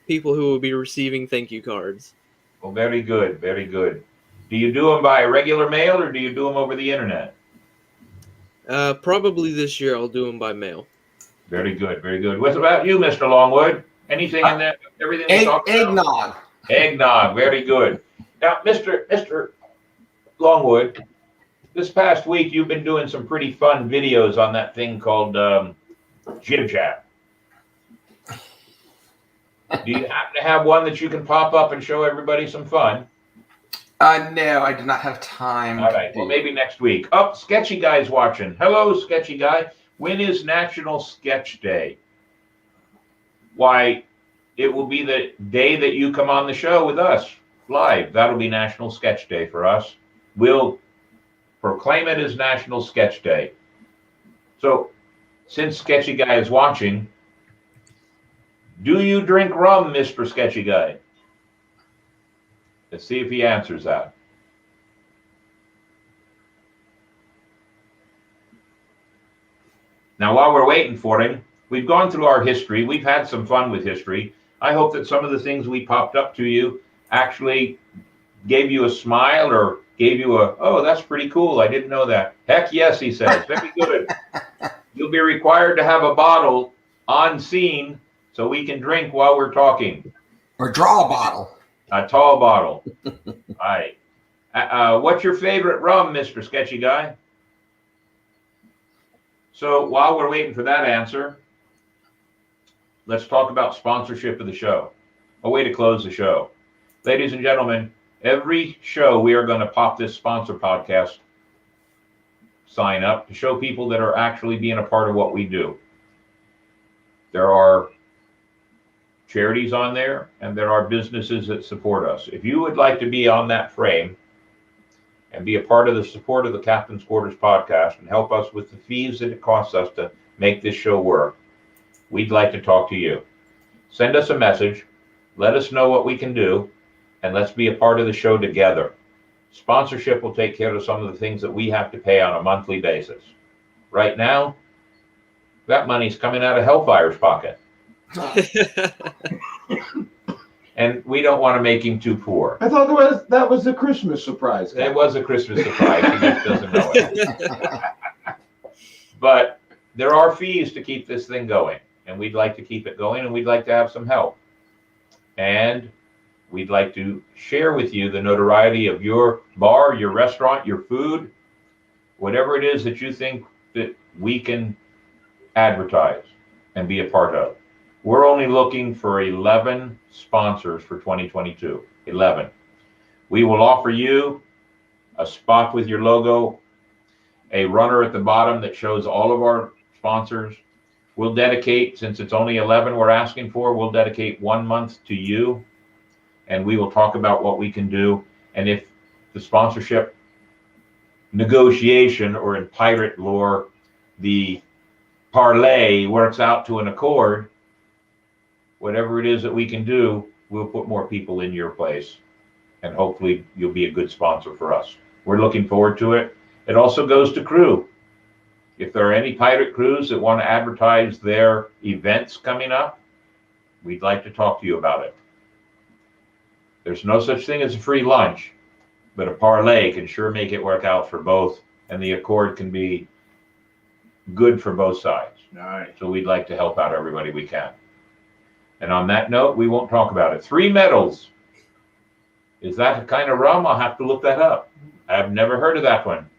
Speaker 2: people who will be receiving thank you cards.
Speaker 1: Well, very good, very good. Do you do them by regular mail or do you do them over the internet?
Speaker 2: Probably this year I'll do them by mail.
Speaker 1: Very good, very good. What about you, Mr. Longwood? Anything in there? Everything we talked about?
Speaker 3: Eggnog.
Speaker 1: Eggnog, very good. Now, Mr. Longwood, this past week you've been doing some pretty fun videos on that thing called Jib Jab. Do you happen to have one that you can pop up and show everybody some fun?
Speaker 3: No, I did not have time.
Speaker 1: All right, well, maybe next week. Oh, Sketchy Guy's watching. Hello, Sketchy Guy. When is National Sketch Day? Why, it will be the day that you come on the show with us live. That'll be National Sketch Day for us. We'll proclaim it as National Sketch Day. So, since Sketchy Guy is watching, do you drink rum, Mr. Sketchy Guy? Let's see if he answers that. Now, while we're waiting for him, we've gone through our history. We've had some fun with history. I hope that some of the things we popped up to you actually gave you a smile or gave you a, oh, that's pretty cool. I didn't know that. Heck yes, he says. Very good. You'll be required to have a bottle on scene so we can drink while we're talking.
Speaker 3: Or draw a bottle.
Speaker 1: A tall bottle. All right. What's your favorite rum, Mr. Sketchy Guy? So while we're waiting for that answer, let's talk about sponsorship of the show. A way to close the show. Ladies and gentlemen, every show we are going to pop this sponsor podcast sign up to show people that are actually being a part of what we do. There are charities on there, and there are businesses that support us. If you would like to be on that frame and be a part of the support of the Captain's Quarters podcast and help us with the fees that it costs us to make this show work, we'd like to talk to you. Send us a message, let us know what we can do, and let's be a part of the show together. Sponsorship will take care of some of the things that we have to pay on a monthly basis. Right now, that money's coming out of Hellfire's pocket. And we don't want to make him too poor.
Speaker 4: I thought that was a Christmas surprise.
Speaker 1: It was a Christmas surprise. He just doesn't know it. But there are fees to keep this thing going, and we'd like to keep it going, and we'd like to have some help. And we'd like to share with you the notoriety of your bar, your restaurant, your food, whatever it is that you think that we can advertise and be a part of. We're only looking for 11 sponsors for 2022. 11. We will offer you a spot with your logo, a runner at the bottom that shows all of our sponsors. We'll dedicate, since it's only 11 we're asking for, we'll dedicate 1 month to you, and we will talk about what we can do. And if the sponsorship negotiation, or in pirate lore, the parlay works out to an accord, whatever it is that we can do, we'll put more people in your place, and hopefully you'll be a good sponsor for us. We're looking forward to it. It also goes to crew. If there are any pirate crews that want to advertise their events coming up, we'd like to talk to you about it. There's no such thing as a free lunch, but a parlay can sure make it work out for both, and the accord can be good for both sides.
Speaker 4: All right.
Speaker 1: So we'd like to help out everybody we can. And on that note, we won't talk about it. 3 Metals. Is that a kind of rum? I'll have to look that up. I've never heard of that one.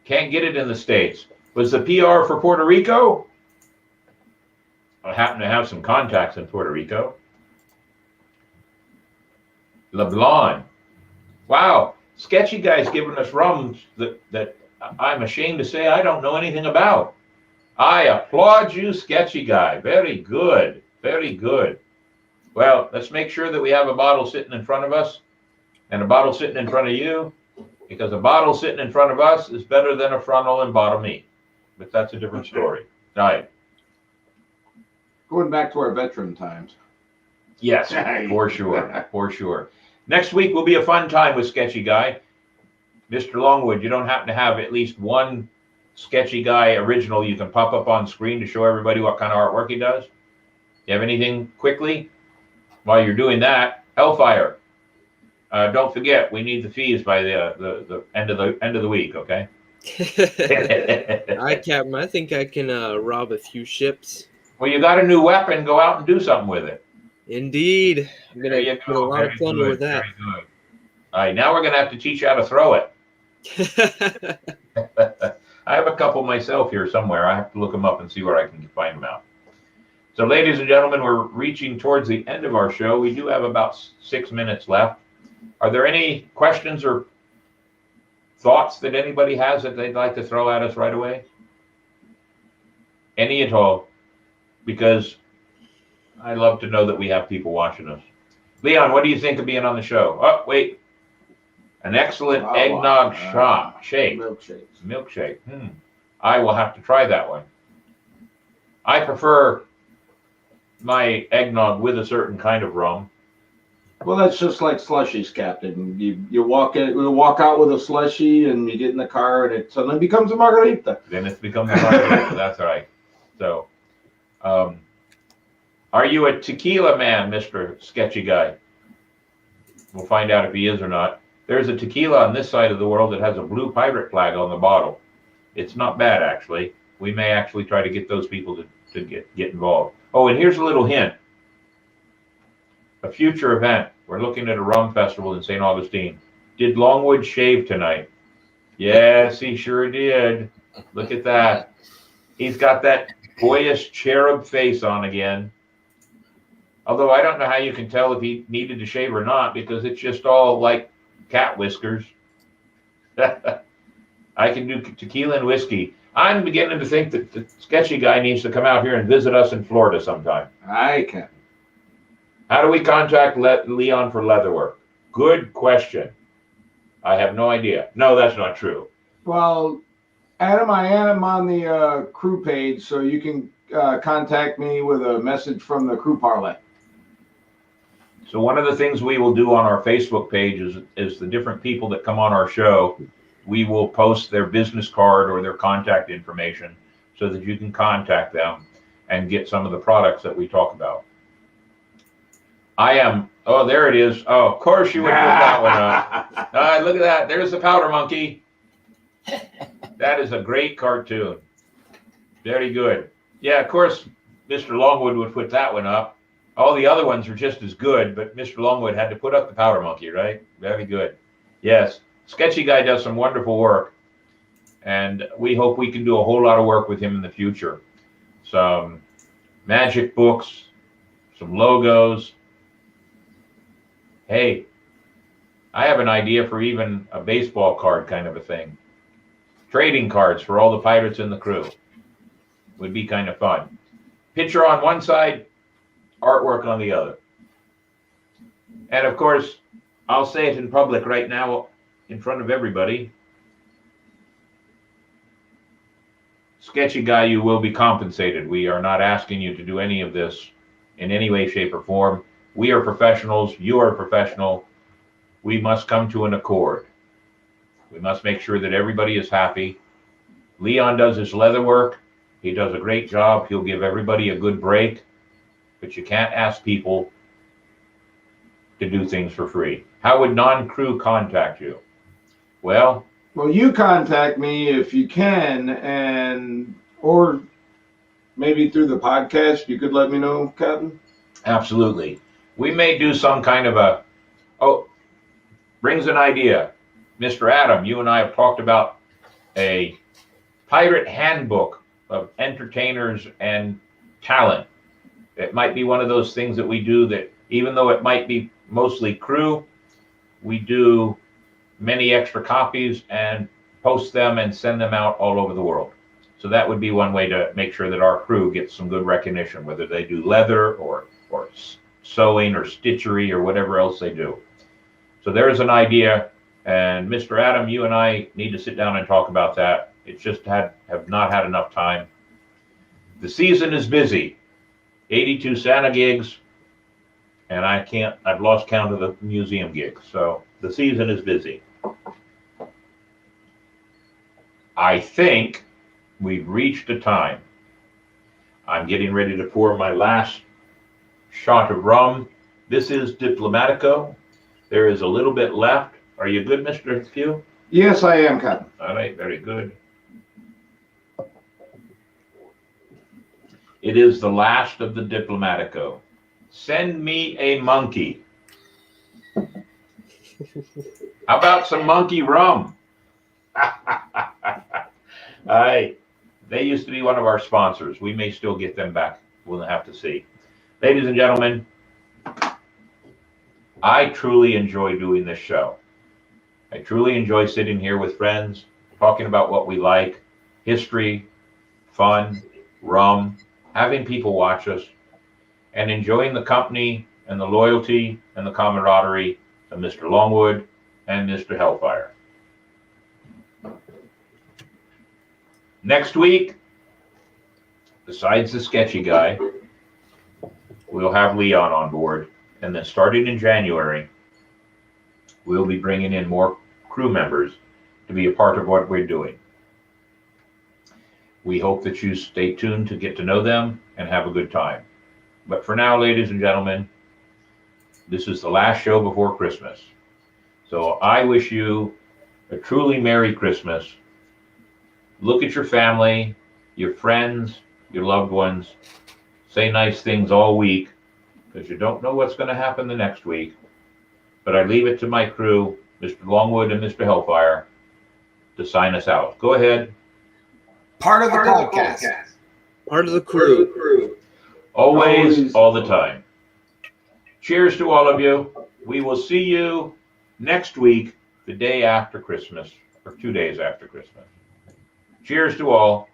Speaker 1: Can't get it in the States. Was the PR for Puerto Rico? I happen to have some contacts in Puerto Rico. LeBlanc. Wow. Sketchy Guy's giving us rums that I'm ashamed to say I don't know anything about. I applaud you, Sketchy Guy. Very good. Very good. Well, let's make sure that we have a bottle sitting in front of us and a bottle sitting in front of you, because a bottle sitting in front of us is better than a frontal and bottom me. But that's a different story. All right.
Speaker 4: Going back to our veteran times.
Speaker 1: Yes, for sure. For sure. Next week will be a fun time with Sketchy Guy. Mr. Longwood, you don't happen to have at least one Sketchy Guy original you can pop up on screen to show everybody what kind of artwork he does? You have anything quickly? While you're doing that, Hellfire. Don't forget, we need the fees by the end of the week, okay?
Speaker 2: All right, Captain. I think I can rob a few ships.
Speaker 1: Well, you got a new weapon. Go out and do something with it.
Speaker 2: Indeed. I'm going to get a lot of fun with that.
Speaker 1: Very good. All right, now we're going to have to teach you how to throw it. I have a couple myself here somewhere. I have to look them up and see where I can find them out. So, ladies and gentlemen, we're reaching towards the end of our show. We do have about 6 minutes left. Are there any questions or thoughts that anybody has that they'd like to throw at us right away? Any at all? Because I love to know that we have people watching us. Leon, what do you think of being on the show? Oh, wait. An excellent eggnog shake. Milkshake. I will have to try that one. I prefer my eggnog with a certain kind of rum.
Speaker 4: Well, that's just like slushies, Captain. You walk out with a slushie, and you get in the car, and it suddenly becomes a margarita.
Speaker 1: Then it becomes a margarita. That's right. So, are you a tequila man, Mr. Sketchy Guy? We'll find out if he is or not. There's a tequila on this side of the world that has a blue pirate flag on the bottle. It's not bad, actually. We may actually try to get those people to get involved. Oh, and here's a little hint. A future event. We're looking at a rum festival in St. Augustine. Did Longwood shave tonight? Yes, he sure did. Look at that. He's got that boyish cherub face on again. Although I don't know how you can tell if he needed to shave or not, because it's just all like cat whiskers. I can do tequila and whiskey. I'm beginning to think that the Sketchy Guy needs to come out here and visit us in Florida sometime.
Speaker 4: I can.
Speaker 1: How do we contact Leon for leatherwork? Good question. I have no idea. No, that's not true.
Speaker 4: Well, Adam, I am on the crew page, so you can contact me with a message from the crew parlay.
Speaker 1: So one of the things we will do on our Facebook page is the different people that come on our show, we will post their business card or their contact information so that you can contact them and get some of the products that we talk about. I am. Oh, there it is. Oh, of course you would put that one up. Look at that. There's the powder monkey. That is a great cartoon. Very good. Yeah, of course, Mr. Longwood would put that one up. All the other ones are just as good, but Mr. Longwood had to put up the powder monkey, right? Very good. Yes, Sketchy Guy does some wonderful work, and we hope we can do a whole lot of work with him in the future. Some magic books, some logos. Hey, I have an idea for even a baseball card kind of a thing. Trading cards for all the pirates in the crew. Would be kind of fun. Picture on one side, artwork on the other. And of course, I'll say it in public right now in front of everybody. Sketchy Guy, you will be compensated. We are not asking you to do any of this in any way, shape, or form. We are professionals. You are a professional. We must come to an accord. We must make sure that everybody is happy. Leon does his leather work. He does a great job. He'll give everybody a good break. But you can't ask people to do things for free. How would non-crew contact you? Well,
Speaker 4: you contact me if you can, or maybe through the podcast, you could let me know, Captain.
Speaker 1: Absolutely. We may do some kind of brings an idea. Mr. Adam, you and I have talked about a pirate handbook of entertainers and talent. It might be one of those things that we do that, even though it might be mostly crew, we do many extra copies and post them and send them out all over the world. So that would be one way to make sure that our crew gets some good recognition, whether they do leather or sewing or stitchery or whatever else they do. So there is an idea, and Mr. Adam, you and I need to sit down and talk about that. It's just have not had enough time. The season is busy. 82 Santa gigs, and I've lost count of the museum gigs. So the season is busy. I think we've reached a time. I'm getting ready to pour my last shot of rum. This is Diplomatico. There is a little bit left. Are you good, Mr. Few?
Speaker 4: Yes, I am, Captain.
Speaker 1: All right, very good. It is the last of the Diplomatico. Send me a monkey. How about some monkey rum? They used to be one of our sponsors. We may still get them back. We'll have to see. Ladies and gentlemen, I truly enjoy doing this show. I truly enjoy sitting here with friends, talking about what we like, history, fun, rum, having people watch us, and enjoying the company and the loyalty and the camaraderie of Mr. Longwood and Mr. Hellfire. Next week, besides the Sketchy Guy, we'll have Leon on board. And then starting in January, we'll be bringing in more crew members to be a part of what we're doing. We hope that you stay tuned to get to know them and have a good time. But for now, ladies and gentlemen, this is the last show before Christmas. So I wish you a truly Merry Christmas. Look at your family, your friends, your loved ones. Say nice things all week, because you don't know what's going to happen the next week. But I leave it to my crew, Mr. Longwood and Mr. Hellfire, to sign us out. Go ahead.
Speaker 3: Part of the podcast.
Speaker 2: Part of the crew.
Speaker 1: Always, all the time. Cheers to all of you. We will see you next week, the day after Christmas, or 2 days after Christmas. Cheers to all.